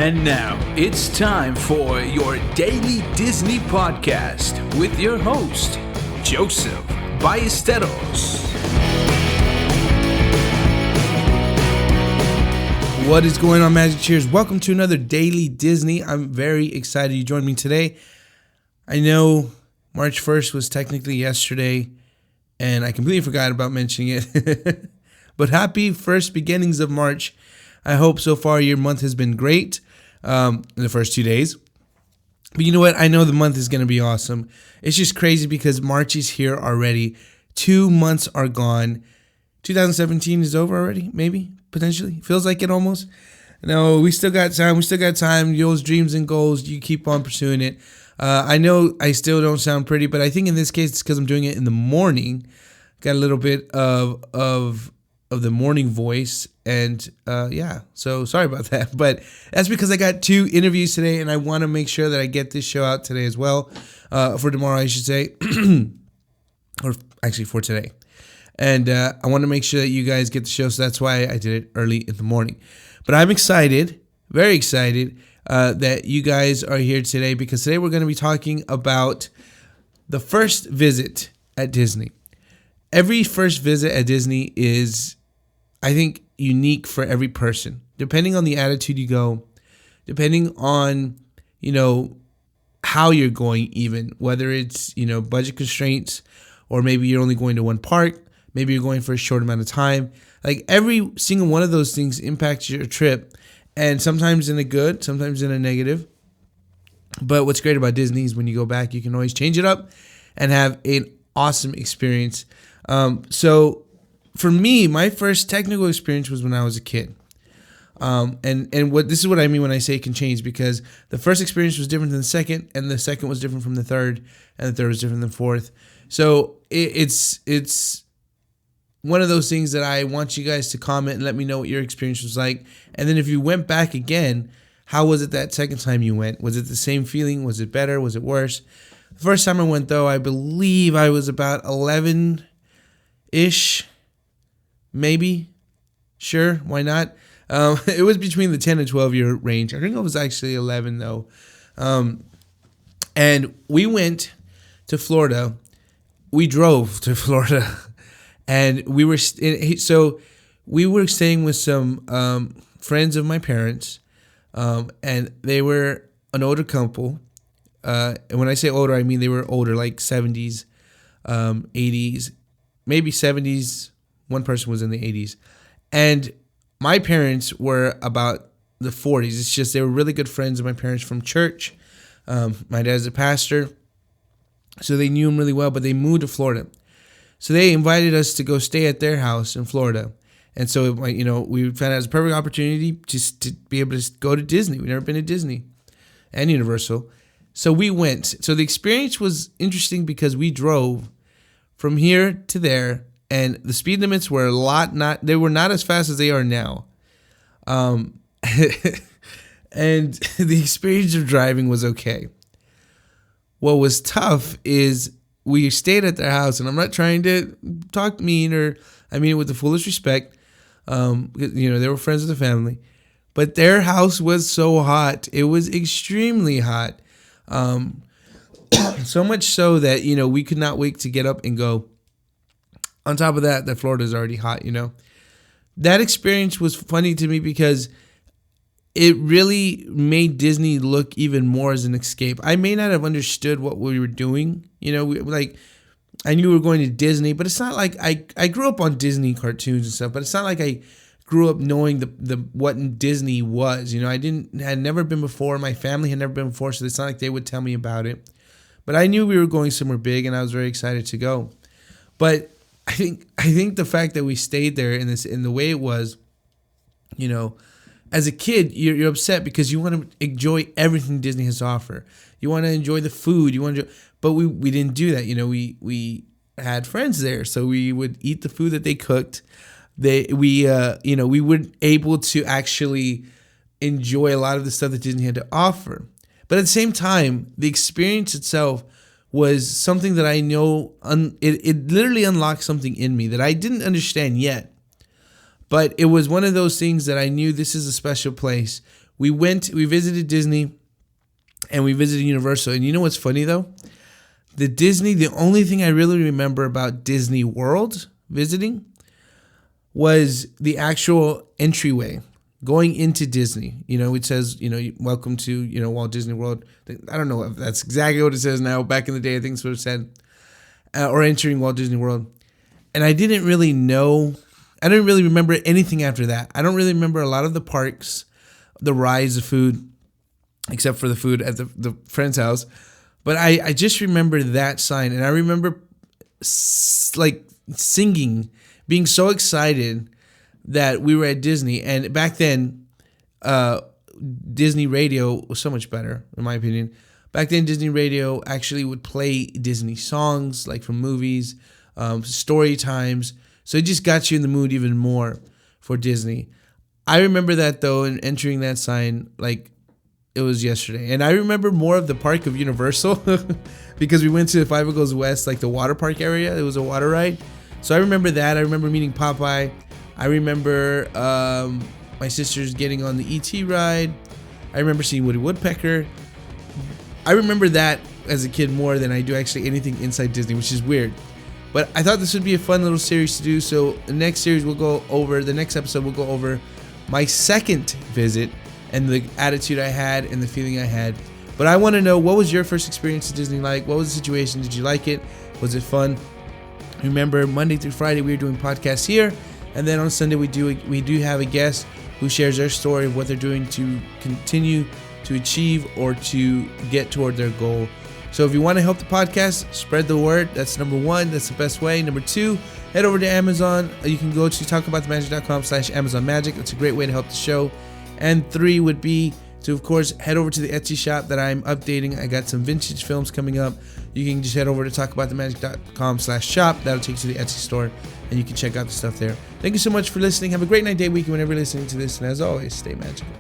And now it's time for your Daily Disney Podcast with your host, Joseph Ballesteros. What is going on, Magic Cheers? Welcome to another Daily Disney. I'm very excited you joined me today. I know March 1st was technically yesterday, and I completely forgot about mentioning it. But happy first beginnings of March. I hope so far your month has been great in the first 2 days. But you know what? I know the month is going to be awesome. It's just crazy because March is here already. 2 months are gone. 2017 is over already, maybe, potentially. Feels like it almost. No, we still got time. Those dreams and goals, you keep on pursuing it. I know I still don't sound pretty, but I think in this case it's because I'm doing it in the morning. Got a little bit of the morning voice, and so sorry about that, but that's because I got 2 interviews today, and I want to make sure that I get this show out today as well, for tomorrow I should say, or actually for today, and I want to make sure that you guys get the show, so that's why I did it early in the morning. But I'm excited, very excited, that you guys are here today, because today we're going to be talking about the first visit at Disney. Every first visit at Disney is, I think, unique for every person. Depending on the attitude you go, depending on, how you're going even, whether it's, budget constraints, or maybe you're only going to one park, maybe you're going for a short amount of time. Like every single one of those things impacts your trip, and sometimes in a good, sometimes in a negative. But what's great about Disney is when you go back, you can always change it up and have an awesome experience. So for me, my first technical experience was when I was a kid. This is what I mean when I say it can change, because the first experience was different than the second, and the second was different from the third, and the third was different than the fourth. So it's one of those things that I want you guys to comment and let me know what your experience was like. And then if you went back again, how was it that second time you went? Was it the same feeling? Was it better? Was it worse? The first time I went, though, I believe I was about 11-ish, maybe. Sure, why not? It was between the 10 and 12-year range. I think it was actually 11, though. And we went to Florida. We drove to Florida. And we were staying with some friends of my parents, and they were an older couple. And when I say older, I mean they were older, like 70s, 80s, maybe 70s. One person was in the 80s. And my parents were about the 40s. It's just they were really good friends of my parents from church. My dad's a pastor, so they knew him really well, but they moved to Florida. So they invited us to go stay at their house in Florida. And so, we found out it was a perfect opportunity just to be able to go to Disney. We've never been to Disney and Universal. So we went. So the experience was interesting because we drove from here to there, and the speed limits were they were not as fast as they are now. And the experience of driving was okay. What was tough is we stayed at their house, and I'm not trying to talk mean, or I mean it with the fullest respect. Because, they were friends of the family, but their house was so hot. It was extremely hot. So much so that, we could not wait to get up and go. On top of that Florida's already hot, That experience was funny to me because it really made Disney look even more as an escape. I may not have understood what we were doing. I knew we were going to Disney, but it's not like I grew up on Disney cartoons and stuff, but it's not like I grew up knowing the what Disney was. I had never been before. My family had never been before, so it's not like they would tell me about it. But I knew we were going somewhere big, and I was very excited to go. But I think the fact that we stayed there in the way it was, as a kid, you're upset because you want to enjoy everything Disney has to offer. You want to enjoy the food. But we didn't do that. We had friends there, so we would eat the food that they cooked. We weren't able to actually enjoy a lot of the stuff that Disney had to offer. But at the same time, the experience itself was something that I know, it literally unlocked something in me that I didn't understand yet. But it was one of those things that I knew this is a special place we visited Disney, and we visited Universal. And you know what's funny though? The only thing I really remember about Disney World visiting was the actual entryway going into Disney. It says, welcome to, Walt Disney World. I don't know if that's exactly what it says now. Back in the day, I think it's what it said. Or entering Walt Disney World. And I didn't really remember anything after that. I don't really remember a lot of the parks, the rides, the food, except for the food at the friend's house. But I just remember that sign. And I remember singing, being so excited that we were at Disney. And back then, Disney radio was so much better, in my opinion. Back then, Disney radio actually would play Disney songs, like from movies, story times. So it just got you in the mood even more for Disney. I remember that, though, and entering that sign like it was yesterday. And I remember more of the park of Universal because we went to the Five Goes West, like the water park area. It was a water ride. So I remember that. I remember meeting Popeye. I remember my sisters getting on the E.T. ride. I remember seeing Woody Woodpecker. I remember that as a kid more than I do actually anything inside Disney, which is weird. But I thought this would be a fun little series to do. So the next episode we'll go over my second visit and the attitude I had and the feeling I had. But I want to know, what was your first experience at Disney like? What was the situation? Did you like it? Was it fun? Remember, Monday through Friday we were doing podcasts here, and then on Sunday we do have a guest who shares their story of what they're doing to continue to achieve or to get toward their goal. So if you want to help the podcast, spread the word. That's number one. That's the best way. Number two, head over to Amazon. You can go to talkaboutthemagic.com/Amazon Magic. That's a great way to help the show. And three would be to, of course, head over to the Etsy shop that I'm updating. I got some vintage films coming up. You can just head over to talkaboutthemagic.com/shop. That'll take you to the Etsy store, and you can check out the stuff there. Thank you so much for listening. Have a great night, day, week, whenever you're listening to this. And as always, stay magical.